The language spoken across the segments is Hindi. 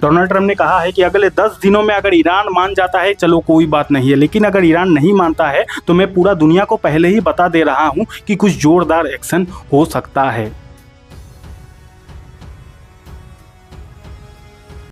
डोनाल्ड ट्रंप ने कहा है कि अगले 10 दिनों में अगर ईरान मान जाता है चलो कोई बात नहीं है, लेकिन अगर ईरान नहीं मानता है तो मैं पूरा दुनिया को पहले ही बता दे रहा हूं कि कुछ जोरदार एक्शन हो सकता है।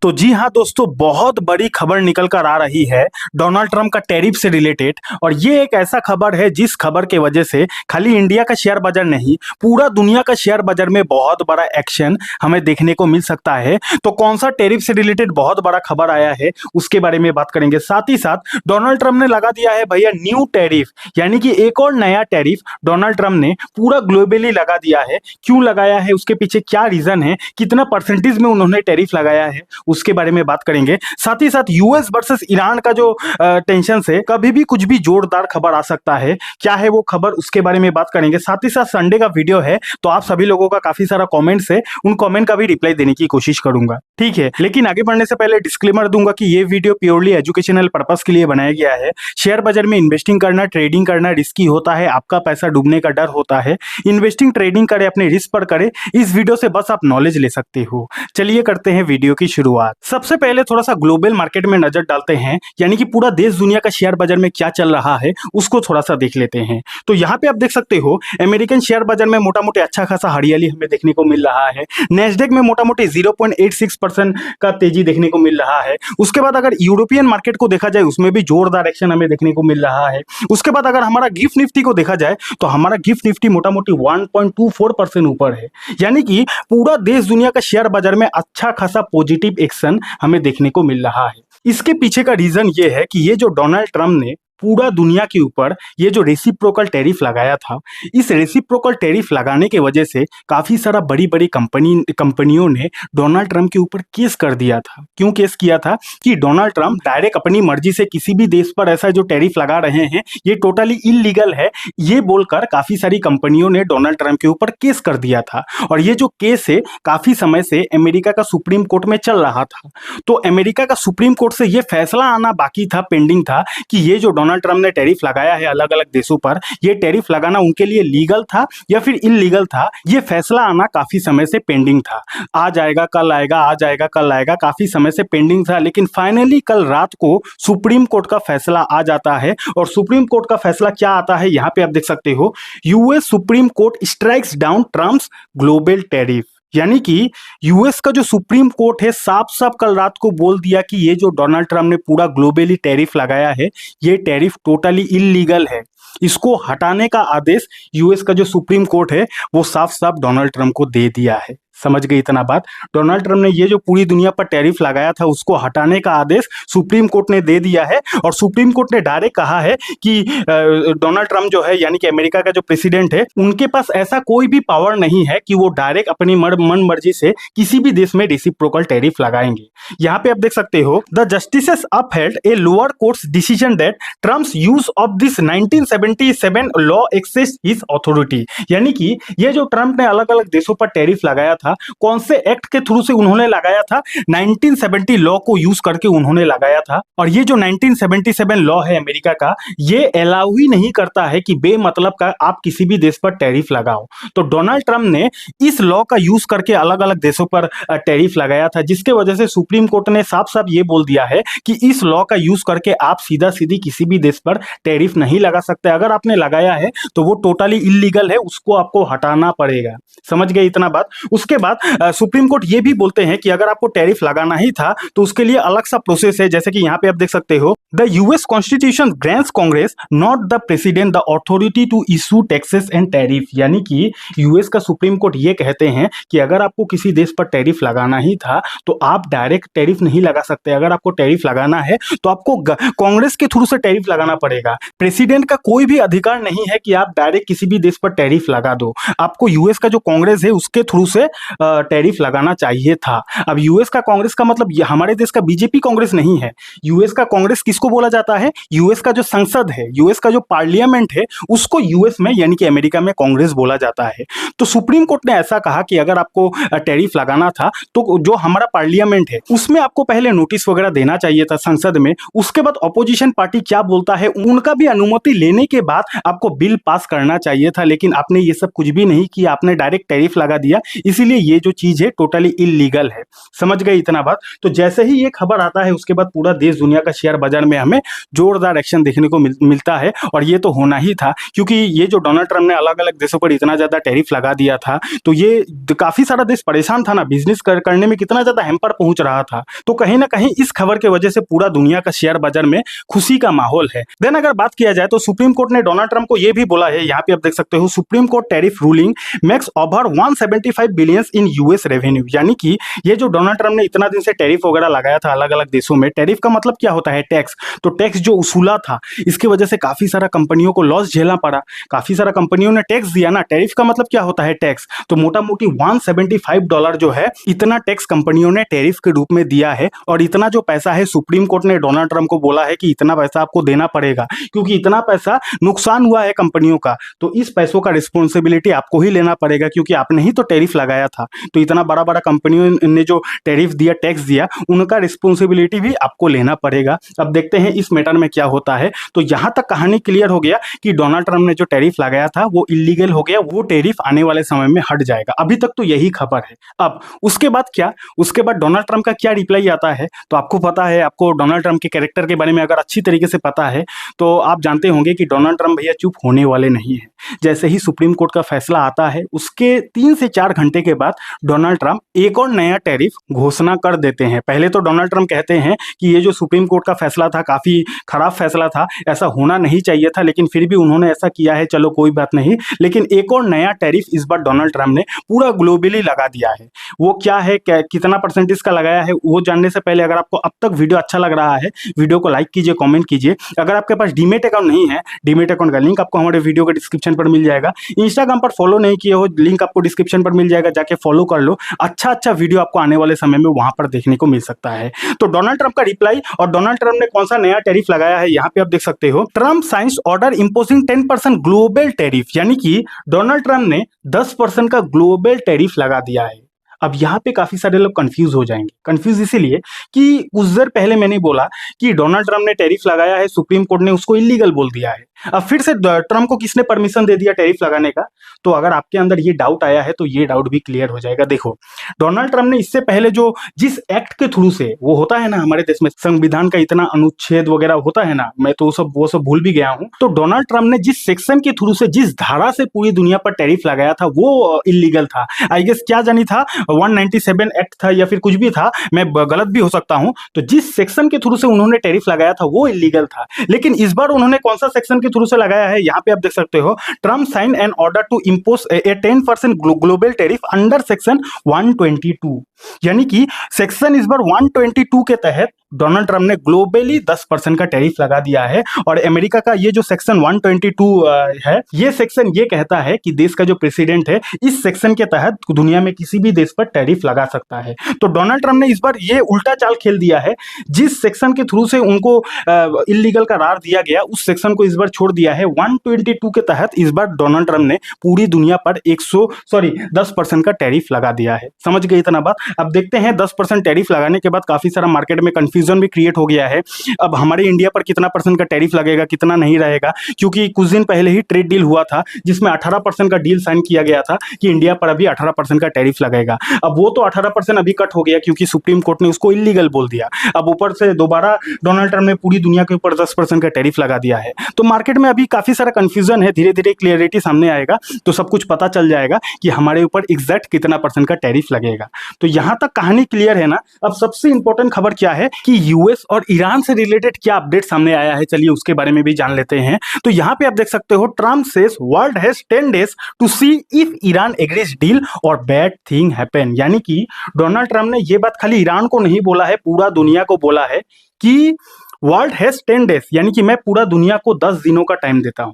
तो जी हाँ दोस्तों, बहुत बड़ी खबर निकल कर आ रही है डोनाल्ड ट्रंप का टैरिफ से रिलेटेड। और ये एक ऐसा खबर है जिस खबर के वजह से खाली इंडिया का शेयर बाजार नहीं, पूरा दुनिया का शेयर बाजार में बहुत बड़ा एक्शन हमें देखने को मिल सकता है। तो कौन सा टैरिफ से रिलेटेड बहुत बड़ा खबर आया है उसके बारे में बात करेंगे। साथ ही साथ डोनाल्ड ट्रंप ने लगा दिया है भैया न्यू टैरिफ, यानी कि एक और नया टैरिफ डोनाल्ड ट्रंप ने पूरा ग्लोबली लगा दिया है। क्यों लगाया है, उसके पीछे क्या रीजन है, कितना परसेंटेज में उन्होंने टैरिफ लगाया है, उसके बारे में बात करेंगे। साथ ही साथ यूएस वर्सेस ईरान का जो टेंशन से कभी भी कुछ भी जोरदार खबर आ सकता है, क्या है वो खबर, उसके बारे में बात करेंगे। साथ ही साथ संडे का वीडियो है तो आप सभी लोगों का काफी सारा कमेंट्स है, उन कमेंट का भी रिप्लाई देने की कोशिश करूंगा, ठीक है। लेकिन आगे बढ़ने से पहले डिस्क्लेमर दूंगा कि ये वीडियो प्योरली एजुकेशनल पर्पस के लिए बनाया गया है। शेयर बाजार में इन्वेस्टिंग करना, ट्रेडिंग करना रिस्की होता है, आपका पैसा डूबने का डर होता है। इन्वेस्टिंग ट्रेडिंग करे अपने रिस्क पर करे, इस वीडियो से बस आप नॉलेज ले सकते हो। चलिए करते हैं वीडियो की शुरुआत। सबसे पहले थोड़ा सा ग्लोबल मार्केट में नजर डालते हैं, यानी कि पूरा देश दुनिया का शेयर बाजार में क्या चल रहा है उसको थोड़ा सा देख लेते हैं। तो यहाँ पे आप देख सकते हो अमेरिकन शेयर बाजार में मोटा मोटी अच्छा खासा हरियाली हमें देखने को मिल रहा है। नेस्डेक में मोटा मोटी 0.86% का तेजी देखने को मिल रहा है। उसके बाद अगर यूरोपियन मार्केट को देखा जाए उसमें भी जोरदार एक्शन हमें देखने को मिल रहा है। उसके बाद अगर हमारा गिफ्ट निफ्टी को देखा जाए तो हमारा गिफ्ट निफ्टी मोटा मोटी 1.24% ऊपर है, यानी कि पूरा देश दुनिया का शेयर बाजार में अच्छा खासा पॉजिटिव एक्शन हमें देखने को मिल रहा है। इसके पीछे का रीजन ये है कि ये जो डोनाल्ड ट्रंप ने पूरा दुनिया के ऊपर ये जो रेसिप्रोकल टैरिफ लगाया था, इस रेसिप्रोकल टैरिफ लगाने की वजह से काफी सारा बड़ी बड़ी कंपनियों ने डोनाल्ड ट्रंप के ऊपर केस कर दिया था। क्यों केस किया था कि डोनाल्ड ट्रंप डायरेक्ट अपनी मर्जी से किसी भी देश पर ऐसा जो टैरिफ लगा रहे हैं ये टोटली इलीगल है, ये बोलकर काफी सारी कंपनियों ने डोनाल्ड ट्रंप के ऊपर केस कर दिया था। और ये जो केस है काफी समय से अमेरिका का सुप्रीम कोर्ट में चल रहा था। तो अमेरिका का सुप्रीम कोर्ट से ये फैसला आना बाकी था, पेंडिंग था कि ये जो डोनाल्ड ट्रंप ने टैरिफ लगाया है अलग अलग देशों पर, ये टैरिफ लगाना उनके लिए लीगल था या फिर इलीगल था, ये फैसला आना काफी समय से पेंडिंग था। आ जाएगा कल आएगा, आ जाएगा कल आएगा, काफी समय से पेंडिंग था। लेकिन फाइनली कल रात को सुप्रीम कोर्ट का फैसला आ जाता है। और सुप्रीम कोर्ट का फैसला क्या आता है यहाँ पे आप देख सकते हो, US supreme court strikes down Trump's global tariff, यानी कि यूएस का जो सुप्रीम कोर्ट है साफ साफ कल रात को बोल दिया कि ये जो डोनाल्ड ट्रंप ने पूरा ग्लोबली टैरिफ लगाया है ये टैरिफ टोटली इलीगल है। इसको हटाने का आदेश यूएस का जो सुप्रीम कोर्ट है वो साफ साफ डोनाल्ड ट्रंप को दे दिया है। समझ गए इतना बात। डोनाल्ड ट्रंप ने ये जो पूरी दुनिया पर टैरिफ लगाया था उसको हटाने का आदेश सुप्रीम कोर्ट ने दे दिया है। और सुप्रीम कोर्ट ने डायरेक्ट कहा है कि डोनाल्ड ट्रंप जो है यानी कि अमेरिका का जो प्रेसिडेंट है उनके पास ऐसा कोई भी पावर नहीं है कि वो डायरेक्ट अपनी मन मर्जी से किसी भी देश में रेसिप्रोकल टैरिफ लगाएंगे। यहाँ पे आप देख सकते हो, the justices upheld a lower court's decision that Trump's use of this 1977 law exceeds his authority, यानी कि ये जो ट्रंप ने अलग अलग देशों पर टैरिफ लगाया था कौन से एक्ट के थ्रू से उन्होंने लगाया था, 1970 लॉ को यूज करके उन्होंने लगाया था। और ये जो 1977 लॉ है अमेरिका का, ये अलाउ ही नहीं करता है कि बेमतलब का आप किसी भी देश पर टैरिफ लगाओ। तो डोनाल्ड ट्रंप ने इस लॉ का यूज करके अलग अलग देशों पर टैरिफ लगाया था, जिसके वजह से सुप्रीम कोर्ट ने साफ साफ ये बोल दिया है कि इस लॉ का यूज करके आप सीधा सीधी किसी भी देश पर टैरिफ नहीं लगा सकते। अगर आपने लगाया है तो वो टोटली इलीगल है, उसको आपको हटाना पड़ेगा। समझ गए इतना बात। उसके बाद सुप्रीम कोर्ट ये भी बोलते हैं कि अगर आपको टैरिफ लगाना ही था तो उसके लिए अलग सा प्रोसेस है। जैसे कि यहाँ पे आप देख सकते हो, the US constitution grants Congress not the president the authority to issue taxes and tariff, यानी कि यूएस का सुप्रीम कोर्ट ये कहते हैं कि अगर आपको किसी देश पर टैरिफ लगाना ही था तो आप डायरेक्ट टैरिफ नहीं लगा सकते। अगर आपको टैरिफ लगाना है तो आपको कांग्रेस के थ्रू से टैरिफ लगाना पड़ेगा। प्रेसिडेंट का कोई भी अधिकार नहीं है कि आप डायरेक्ट किसी भी देश पर टैरिफ लगा दो। आपको यूएस का जो कांग्रेस है उसके थ्रू से टैरिफ लगाना चाहिए था। अब यूएस का कांग्रेस का मतलब हमारे देश का बीजेपी कांग्रेस नहीं है। यूएस का कांग्रेस किसको बोला जाता है, यूएस का जो संसद है, यूएस का जो पार्लियामेंट है उसको यूएस में यानी कि अमेरिका में कांग्रेस बोला जाता है। तो सुप्रीम कोर्ट ने ऐसा कहा कि अगर आपको टैरिफ लगाना था तो जो हमारा पार्लियामेंट है उसमें आपको पहले नोटिस वगैरह देना चाहिए था संसद में। उसके बाद अपोजिशन पार्टी क्या बोलता है उनका भी अनुमति लेने के बाद आपको बिल पास करना चाहिए था। लेकिन आपने ये सब कुछ भी नहीं किया, आपने डायरेक्ट टैरिफ लगा दिया। इसीलिए ये जो चीज है टोटली इलीगल है। समझ गए इतना बात। तो जैसे ही ये खबर आता है उसके बाद पूरा देश दुनिया का शेयर बाजार में हमें जोरदार एक्शन देखने को मिलता है, और ये तो होना ही था क्योंकि ये जो डोनाल्ड ट्रम्प ने अलग अलग देशों पर इतना ज्यादा टैरिफ लगा दिया था, तो ये काफी सारा देश परेशान था ना, बिजनेस करने में कितना ज्यादा हैम्पर पहुंच रहा था। तो कहीं ना कहीं इस खबर की वजह से पूरा दुनिया का शेयर बाजार में खुशी का माहौल है। देन अगर बात किया जाए तो सुप्रीम कोर्ट ने डोनाल्ड ट्रम्प को यह भी बोला है, यहाँ पे आप देख सकते हो, supreme court tariff ruling makes over 175 billion in US revenue. यानी कि ये जो डोनाल्ड ट्रम्प ने इतना दिन से टैरिफ वगैरह लगाया था अलग अलग देशों में, टैरिफ का मतलब क्या होता है? टैक्स। तो टैक्स जो उसूला था इसकी वजह से काफी सारा कंपनियों को लॉस झेलना पड़ा, काफी सारा कंपनियों ने टैक्स दिया ना। टैरिफ का मतलब क्या होता है? टैक्स। तो मोटा मोटी $175 जो है इतना टैक्स कंपनियों ने टैरिफ के रूप में दिया है, और इतना जो पैसा है सुप्रीम कोर्ट ने डोनाल्ड ट्रम्प को बोला है कि इतना पैसा आपको देना पड़ेगा, क्योंकि इतना पैसा नुकसान हुआ है कंपनियों का, तो इस पैसों का रिस्पॉन्सिबिलिटी आपको ही लेना पड़ेगा, क्योंकि आपने ही तो टैरिफ लगाया था। तो इतना बड़ा बड़ा कंपनियों ने जो टैरिफ दिया, टैक्स दिया, उनका रिस्पॉन्सिबिलिटी भी आपको लेना पड़ेगा। अब देखते हैं इस मैटर में क्या होता है। तो यहां तक कहानी क्लियर हो गया कि डोनाल्ड ट्रम्प ने जो टैरिफ लगाया था वो इलीगल हो गया, वो टैरिफ आने वाले समय में हट जाएगा। अभी तक तो यही खबर है। अब उसके बाद क्या, उसके बाद डोनाल्ड ट्रम्प का क्या रिप्लाई आता है? तो आपको पता है, आपको डोनाल्ड ट्रम्प के कैरेक्टर के बारे में अगर अच्छी तरीके से पता है तो आप जानते होंगे कि डोनाल्ड ट्रम्प भैया चुप होने वाले नहीं है। जैसे ही सुप्रीम कोर्ट का फैसला आता है उसके 3 से 4 घंटे के बाद डोनाल्ड ट्रम्प एक और नया टैरिफ घोषणा कर देते हैं। पहले तो डोनाल्ड ट्रम्प कहते हैं कि ये जो सुप्रीम कोर्ट का फैसला था काफी खराब फैसला था, ऐसा होना नहीं चाहिए था, लेकिन फिर भी उन्होंने ऐसा किया है, चलो कोई बात नहीं। लेकिन एक और नया टैरिफ इस बार डोनाल्ड ट्रम्प ने पूरा ग्लोबली लगा दिया है। वो क्या है, कितना परसेंटेज का लगाया है, वो जानने से पहले अगर आपको अब तक वीडियो अच्छा लग रहा है, वीडियो को लाइक कीजिए, कमेंट कीजिए। अगर आपके पास डीमेट अकाउंट नहीं है, डीमेट अकाउंट का लिंक आपको हमारे वीडियो के डिस्क्रिप्शन पर मिल जाएगा। इंस्टाग्राम पर फॉलो नहीं किए हो, लिंक आपको डिस्क्रिप्शन पर मिल जाएगा, जाके फॉलो कर लो। अच्छा अच्छा वीडियो आपको आने वाले समय में वहां पर देखने को मिल सकता है। तो डोनाल्ड ट्रम्प का रिप्लाई, और डोनाल्ड ट्रम्प ने कौन सा नया टैरिफ लगाया है यहाँ पे आप देख सकते हो। Trump science order imposing 10% global tariff, यानी कि डोनाल्ड ट्रम्प ने 10% का ग्लोबल टैरिफ लगा दिया है। अब यहाँ पे काफी सारे लोग कंफ्यूज हो जाएंगे। कंफ्यूज इसीलिए कि कुछ देर पहले मैंने बोला कि डोनाल्ड ट्रम्प ने टैरिफ लगाया है, सुप्रीम कोर्ट ने उसको इलीगल बोल दिया है। अब फिर से ट्रम्प को किसने परमिशन दे दिया टैरिफ लगाने का? तो अगर आपके अंदर ये डाउट आया है तो ये डाउट भी क्लियर हो जाएगा। देखो, डोनाल्ड ट्रम्प ने इससे पहले जो जिस एक्ट के थ्रू से, वो होता है ना हमारे देश में संविधान का इतना अनुच्छेद वगैरह होता है ना, मैं तो वो सब भूल भी गया हूं। तो डोनाल्ड ट्रम्प ने जिस सेक्शन के थ्रू से, जिस धारा से पूरी दुनिया पर टैरिफ लगाया था वो इलीगल था। आई गेस क्या जानी था, 197 एक्ट था या फिर कुछ भी था, मैं गलत भी हो सकता हूं। तो जिस सेक्शन के थ्रू से उन्होंने टैरिफ लगाया था वो इलीगल था। लेकिन इस बार उन्होंने कौन सा सेक्शन के थ्रू से लगाया है, यहां पे आप देख सकते हो, Trump sign an order to impose a 10% global tariff under section 122। यानी कि सेक्शन इस बार 122 के तहत डोनाल्ड ट्रम्प ने ग्लोबली 10% का टैरिफ लगा दिया है। और अमेरिका का ये जो सेक्शन 122 है, ये सेक्शन ये कहता है कि देश का जो प्रेसिडेंट है इस सेक्शन के तहत दुनिया में किसी भी देश पर टैरिफ लगा सकता है। तो डोनाल्ड ट्रम्प ने इस बार ये उल्टा चाल खेल दिया है। जिस सेक्शन के थ्रू से उनको इलीगल करार दिया गया उस सेक्शन को इस बार छोड़ दिया है। 122 के तहत इस बार डोनाल्ड ट्रम्प ने पूरी दुनिया पर 10% का टैरिफ लगा दिया है। समझ गए इतना बात? अब देखते हैं 10% टैरिफ लगाने के बाद काफी सारा मार्केट में कंफ्यूजन भी क्रिएट हो गया है। अब हमारे इंडिया पर कितना परसेंट का टैरिफ लगेगा, कितना नहीं रहेगा, क्योंकि कुछ दिन पहले ही ट्रेड डील हुआ था जिसमें 18% का डील साइन किया गया था कि इंडिया पर अभी 18% का टैरिफ लगेगा। अब वो तो 18% अभी कट हो गया क्योंकि सुप्रीम कोर्ट ने उसको इलीगल बोल दिया। अब ऊपर से दोबारा डोनाल्ड ट्रम्प ने पूरी दुनिया के ऊपर 10% का टैरिफ लगा दिया है। तो मार्केट में अभी काफी सारा कंफ्यूजन है। धीरे धीरे क्लियरिटी सामने आएगा तो सब कुछ पता चल जाएगा कि हमारे ऊपर एग्जैक्ट कितना परसेंट का टैरिफ लगेगा। तो यहां तक कहानी क्लियर है ना। अब सबसे इंपॉर्टेंट खबर क्या है कि यूएस और ईरान से रिलेटेड क्या अपडेट सामने आया है, चलिए उसके बारे में भी जान लेते हैं। तो यहां पे आप देख सकते हो, Trump says world has 10 days to see if Iran agrees deal or bad thing happen. यानी कि डोनाल्ड ट्रम्प ने ये बात खाली ईरान को नहीं बोला है, पूरा दुनिया को बोला है कि वर्ल्ड हैज 10 days, यानी कि मैं पूरा दुनिया को 10 दिनों का टाइम देता हूं।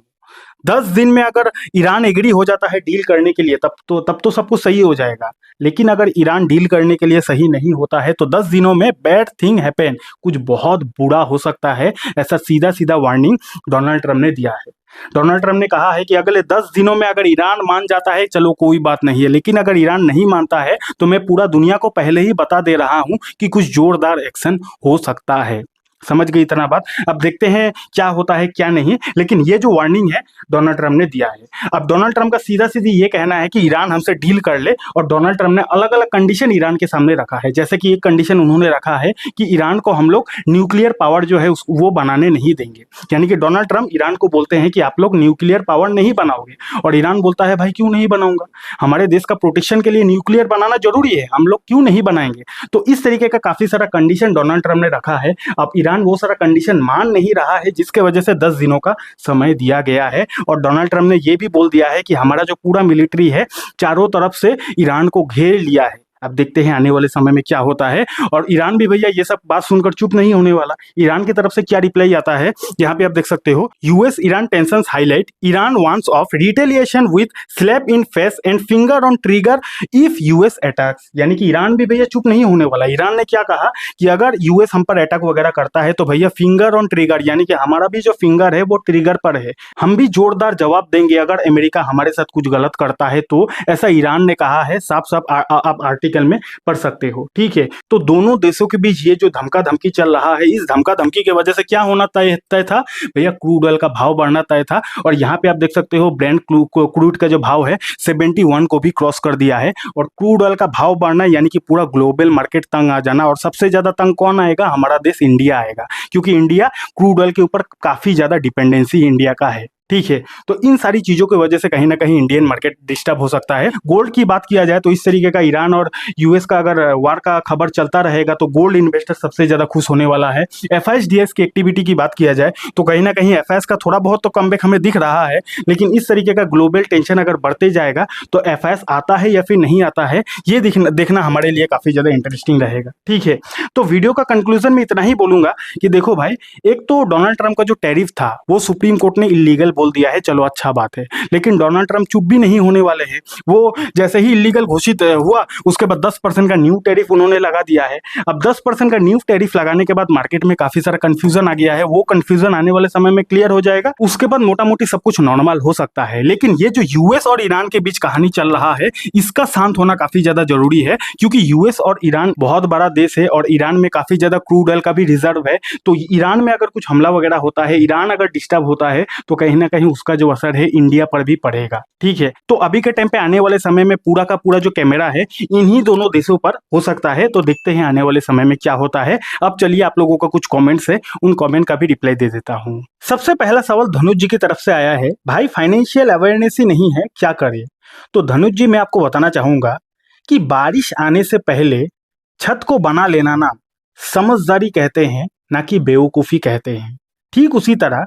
10 दिन में अगर ईरान एग्री हो जाता है डील करने के लिए तब तो सब कुछ सही हो जाएगा। लेकिन अगर ईरान डील करने के लिए सही नहीं होता है तो 10 दिनों में बैड थिंग हैपन, कुछ बहुत बुरा हो सकता है। ऐसा सीधा सीधा वार्निंग डोनाल्ड ट्रम्प ने दिया है। डोनाल्ड ट्रम्प ने कहा है कि अगले 10 दिनों में अगर ईरान मान जाता है चलो कोई बात नहीं है, लेकिन अगर ईरान नहीं मानता है तो मैं पूरा दुनिया को पहले ही बता दे रहा हूं कि कुछ जोरदार एक्शन हो सकता है। समझ गई इतना बात। अब देखते हैं क्या होता है क्या नहीं, लेकिन ये जो वार्निंग है डोनाल्ड ट्रम्प ने दिया है। अब डोनाल्ड ट्रम्प का सीधा सीधी ये कहना है कि ईरान हमसे डील कर ले, और डोनाल्ड ट्रम्प ने अलग अलग कंडीशन ईरान के सामने रखा है। जैसे कि एक कंडीशन उन्होंने रखा है कि ईरान को हम लोग न्यूक्लियर पावर जो है वो बनाने नहीं देंगे। यानी कि डोनाल्ड ट्रम्प ईरान को बोलते हैं कि आप लोग न्यूक्लियर पावर नहीं बनाओगे, और ईरान बोलता है भाई क्यों नहीं बनाऊंगा, हमारे देश का प्रोटेक्शन के लिए न्यूक्लियर बनाना जरूरी है, हम लोग क्यों नहीं बनाएंगे। तो इस तरीके का काफी सारा कंडीशन डोनाल्ड ट्रम्प ने रखा है। अब ईरान वो सारा कंडीशन मान नहीं रहा है, जिसके वजह से 10 दिनों का समय दिया गया है। और डोनाल्ड ट्रम्प ने ये भी बोल दिया है कि हमारा जो पूरा मिलिट्री है चारों तरफ से ईरान को घेर लिया है। अब देखते हैं आने वाले समय में क्या होता है। और ईरान भी भैया ये सब बात सुनकर चुप नहीं होने वाला। ईरान की तरफ से क्या रिप्लाई आता है यहाँ पे आप देख सकते हो। US Iran tensions highlight, Iran wants of retaliation with slap in face and finger on trigger if US attacks. यानी कि ईरान भी भैया चुप नहीं होने वाला। ईरान ने क्या कहा कि अगर यूएस हम पर अटैक वगैरह करता है तो भैया फिंगर ऑन ट्रिगर, यानी कि हमारा भी जो फिंगर है वो ट्रिगर पर है, हम भी जोरदार जवाब देंगे अगर अमेरिका हमारे साथ कुछ गलत करता है तो। ऐसा ईरान ने कहा है, साफ साफ आप आर्टिकल में पढ़ सकते हो। ठीक है, तो दोनों देशों के बीच ये जो धमका धमकी चल रहा है, इस धमका धमकी की वजह से क्या होना तय था भैया, क्रूड ऑयल का भाव बढ़ना तय था। और यहाँ पे आप देख सकते हो ब्रेंट क्रूड का जो भाव है 71 को भी क्रॉस कर दिया है। और क्रूड ऑयल का भाव बढ़ना यानी कि पूरा ग्लोबल मार्केट तंग आ जाना। और सबसे ज्यादा तंग कौन आएगा, हमारा देश इंडिया आएगा, क्योंकि इंडिया क्रूड ऑयल के ऊपर काफी ज्यादा डिपेंडेंसी इंडिया का है। ठीक है, तो इन सारी चीजों की वजह से कहीं ना कहीं इंडियन मार्केट डिस्टर्ब हो सकता है। गोल्ड की बात किया जाए तो इस तरीके का ईरान और यूएस का अगर वार का खबर चलता रहेगा तो गोल्ड इन्वेस्टर सबसे ज्यादा खुश होने वाला है। एफआईएस की एक्टिविटी की बात किया जाए तो कहीं ना कहीं एफआईएस का थोड़ा बहुत तो कमबैक हमें दिख रहा है, लेकिन इस तरीके का ग्लोबल टेंशन अगर बढ़ते जाएगा तो एफआईएस आता है या फिर नहीं आता है, ये देखना हमारे लिए काफी ज्यादा इंटरेस्टिंग रहेगा। ठीक है, तो वीडियो का कंक्लूजन में इतना ही बोलूंगा कि देखो भाई, एक तो डोनाल्ड ट्रंप का जो टैरिफ था वो सुप्रीम कोर्ट ने इलीगल बोल दिया है, चलो अच्छा बात है, लेकिन डोनाल्ड ट्रंप चुप भी नहीं होने वाले हैं। वो जैसे ही इलीगल घोषित हुआ उसके बाद 10% का न्यू टैरिफ उन्होंने लगा दिया है। अब 10% का न्यू टैरिफ लगाने के बाद मार्केट में काफी सारा कंफ्यूजन आ गया है, वो कंफ्यूजन आने वाले समय में क्लियर हो जाएगा। उसके बाद मोटा मोटी सब कुछ नॉर्मल हो सकता है। लेकिन ये जो यूएस और ईरान के बीच कहानी चल रहा है इसका शांत होना काफी ज्यादा जरूरी है, क्योंकि यूएस और ईरान बहुत बड़ा देश है और ईरान में काफी ज्यादा क्रूड ऑयल का भी रिजर्व है। तो ईरान में अगर कुछ हमला वगैरह होता है, ईरान अगर डिस्टर्ब होता है तो कहीं ना कहीं उसका जो असर है इंडिया पर भी पड़ेगा। ठीक है, तो अभी के टाइम पे आने वाले समय में पूरा का पूरा जो कैमरा है इन्हीं दोनों देशों पर हो सकता है। तो देखते हैं आने वाले समय में क्या होता है। अब चलिए आप लोगों का कुछ कमेंट्स है, उन कमेंट का भी रिप्लाई दे देता हूं। सबसे पहला सवाल धनुष जी की तरफ से आया है, भाई फाइनेंशियल अवेयरनेस ही नहीं है, क्या करें। तो धनुष जी मैं आपको बताना चाहूंगा कि बारिश आने से पहले छत को बना लेना ना समझदारी कहते हैं, ना कि बेवकूफी कहते हैं। ठीक उसी तरह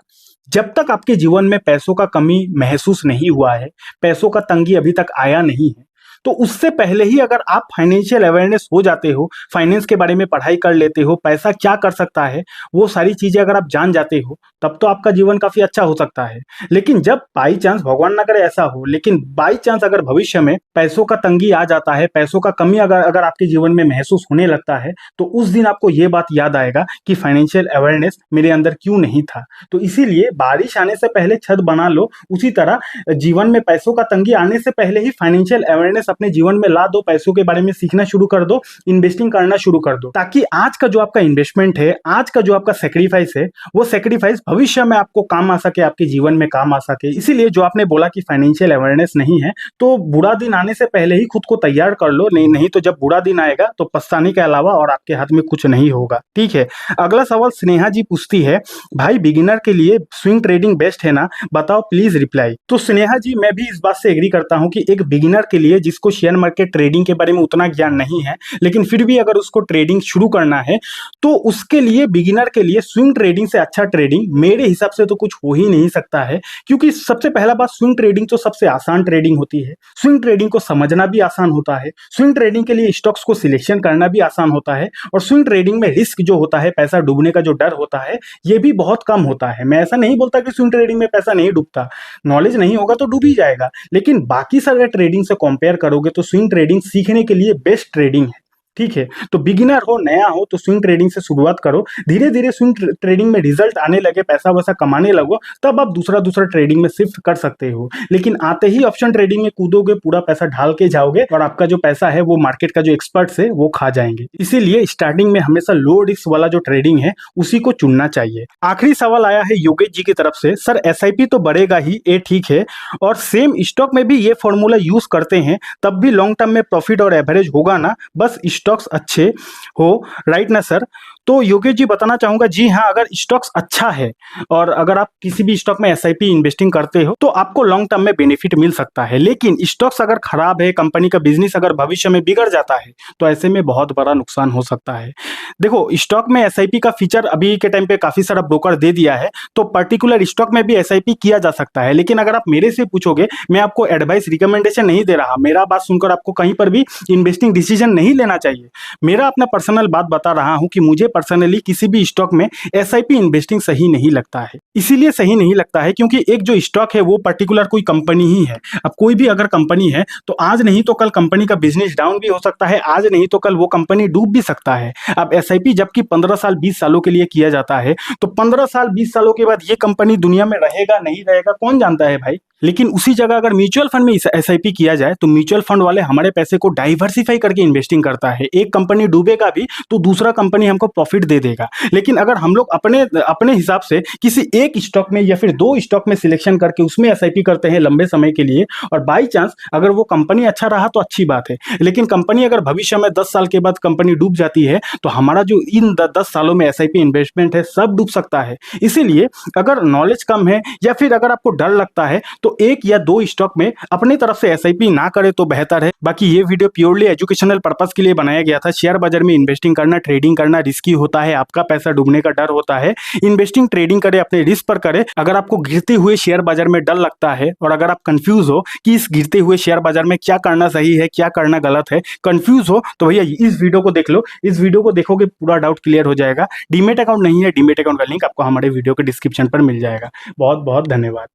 जब तक आपके जीवन में पैसों का कमी महसूस नहीं हुआ है, पैसों का तंगी अभी तक आया नहीं है, तो उससे पहले ही अगर आप फाइनेंशियल अवेयरनेस हो जाते हो, फाइनेंस के बारे में पढ़ाई कर लेते हो, पैसा क्या कर सकता है वो सारी चीजें अगर आप जान जाते हो, तब तो आपका जीवन काफी अच्छा हो सकता है। लेकिन जब बाई चांस, भगवान ना करे ऐसा हो, लेकिन बाई चांस अगर भविष्य में पैसों का तंगी आ जाता है, पैसों का कमी अगर आपके जीवन में महसूस होने लगता है, तो उस दिन आपको ये बात याद आएगा कि फाइनेंशियल अवेयरनेस मेरे अंदर क्यों नहीं था। तो इसीलिए बारिश आने से पहले छत बना लो, उसी तरह जीवन में पैसों का तंगी आने से पहले ही फाइनेंशियल अवेयरनेस अपने जीवन में ला दो, पैसों के बारे में सीखना शुरू कर दो, इन्वेस्टिंग करना शुरू कर दो, ताकि आज का जो आपका इन्वेस्टमेंट है, आज का जो आपका सेक्रीफाइस है, वो सेक्रीफाइस भविष्य में आपको काम आ सके, आपके जीवन में काम आ सके। इसीलिए जो आपने बोला कि फाइनेंशियल अवेयरनेस नहीं है, तो बुरा दिन आने से पहले ही खुद को तैयार कर लो, नहीं तो जब बुरा दिन आएगा तो पछताने के अलावा और आपके हाथ में कुछ नहीं होगा। ठीक है, अगला सवाल स्नेहा जी पूछती है, भाई बिगिनर के लिए स्विंग ट्रेडिंग बेस्ट है ना, बताओ प्लीज रिप्लाई। तो स्नेहा जी मैं भी इस बात से एग्री करता हूं कि एक बिगिनर के लिए, जिसको शेयर मार्केट ट्रेडिंग के बारे में उतना ज्ञान नहीं है, लेकिन फिर भी अगर उसको ट्रेडिंग शुरू करना है, तो उसके लिए, बिगिनर के लिए स्विंग ट्रेडिंग से अच्छा ट्रेडिंग मेरे हिसाब से तो कुछ हो ही नहीं सकता है। क्योंकि सबसे पहला बात, स्विंग ट्रेडिंग तो सबसे आसान ट्रेडिंग होती है, स्विंग ट्रेडिंग को समझना भी आसान होता है, स्विंग ट्रेडिंग के लिए स्टॉक्स को सिलेक्शन करना भी आसान होता है, और स्विंग ट्रेडिंग में रिस्क जो होता है, पैसा डूबने का जो डर होता है, ये भी बहुत कम होता है। मैं ऐसा नहीं बोलता कि स्विंग ट्रेडिंग में पैसा नहीं डूबता, नॉलेज नहीं होगा तो डूब ही जाएगा, लेकिन बाकी सारे ट्रेडिंग से कंपेयर करोगे तो स्विंग ट्रेडिंग सीखने के लिए बेस्ट ट्रेडिंग है। ठीक है, तो बिगिनर हो, नया हो तो स्विंग ट्रेडिंग से शुरुआत करो। धीरे धीरे स्विंग ट्रेडिंग में रिजल्ट आने लगे, पैसा वैसा कमाने लगो, तब आप दूसरा दूसरा ट्रेडिंग में शिफ्ट कर सकते हो। लेकिन आते ही ऑप्शन ट्रेडिंग में कूदोगे, पूरा पैसा ढाल के जाओगे और आपका जो पैसा है वो मार्केट का जो एक्सपर्ट्स है वो खा जाएंगे। इसीलिए स्टार्टिंग में हमेशा लो रिस्क वाला जो ट्रेडिंग है उसी को चुनना चाहिए। आखिरी सवाल आया है योगेश जी की तरफ से, सर एसआईपी तो बढ़ेगा ही, ये ठीक है, और सेम स्टॉक में भी ये फॉर्मूला यूज करते हैं, तब भी लॉन्ग टर्म में प्रॉफिट और एवरेज होगा ना, बस स्टॉक्स अच्छे हो, राइट ना सर? तो योगेश जी बताना चाहूंगा, जी हाँ, अगर स्टॉक्स अच्छा है और अगर आप किसी भी स्टॉक में एसआईपी इन्वेस्टिंग करते हो तो आपको लॉन्ग टर्म में बेनिफिट मिल सकता है। लेकिन स्टॉक्स अगर खराब है, कंपनी का बिजनेस अगर भविष्य में बिगड़ जाता है तो ऐसे में बहुत बड़ा नुकसान हो सकता है। देखो, स्टॉक में एसआईपी का फीचर अभी के टाइम पे काफी सारा ब्रोकर दे दिया है, तो पर्टिकुलर स्टॉक में भी एसआईपी किया जा सकता है। लेकिन अगर आप मेरे से पूछोगे, मैं आपको एडवाइस रिकमेंडेशन नहीं दे रहा, मेरा बात सुनकर आपको कहीं पर भी इन्वेस्टिंग डिसीजन नहीं लेना चाहिए। मेरा अपना पर्सनल बात बता रहा हूं कि मुझे पर्सनली किसी भी स्टॉक में एसआईपी इन्वेस्टिंग सही नहीं लगता है। इसीलिए सही नहीं लगता है क्योंकि एक जो स्टॉक है वो पर्टिकुलर कोई कंपनी ही है। अब कोई भी अगर कंपनी है तो आज नहीं तो कल कंपनी का बिजनेस डाउन भी हो सकता है, आज नहीं तो कल वो कंपनी डूब भी सकता है। अब एसआईपी जबकि 15 साल 20 सालों के लिए किया जाता है, तो 15 साल 20 सालों के बाद ये कंपनी दुनिया में रहेगा नहीं रहेगा कौन जानता है भाई। लेकिन उसी जगह अगर म्यूचुअल फंड में एसआईपी किया जाए तो म्यूचुअल फंड वाले हमारे पैसे को डाइवर्सिफाई करके इन्वेस्टिंग करता है। एक कंपनी डूबेगा भी तो दूसरा कंपनी हमको प्रॉफिट दे देगा। लेकिन अगर हम लोग अपने अपने हिसाब से किसी एक स्टॉक में या फिर दो स्टॉक में सिलेक्शन करके उसमें एसआईपी करते हैं लंबे समय के लिए, और बाई चांस अगर वो कंपनी अच्छा रहा तो अच्छी बात है, लेकिन कंपनी अगर भविष्य में 10 साल के बाद कंपनी डूब जाती है तो हमारा जो इन 10 सालों में एसआईपी इन्वेस्टमेंट है सब डूब सकता है। इसीलिए अगर नॉलेज कम है या फिर अगर आपको डर लगता है तो एक या दो स्टॉक में अपनी तरफ से एसआईपी ना करे तो बेहतर है। बाकी ये वीडियो प्योरली एजुकेशनल पर्पस के लिए बनाया गया था। शेयर बाजार में इन्वेस्टिंग करना, ट्रेडिंग करना रिस्की होता है, आपका पैसा डूबने का डर होता है। इन्वेस्टिंग ट्रेडिंग करे, अपने रिस्क पर करे। अगर आपको गिरते हुए शेयर बाजार में डर लगता है और अगर आप कंफ्यूज हो कि इस गिरते हुए शेयर बाजार में क्या करना सही है, क्या करना गलत है, कंफ्यूज हो, तो भैया इस वीडियो को देख लो। इस वीडियो को देखोगे पूरा डाउट क्लियर हो जाएगा। डीमेट अकाउंट नहीं है, डीमेट अकाउंट का लिंक आपको हमारे वीडियो के डिस्क्रिप्शन पर मिल जाएगा। बहुत बहुत धन्यवाद।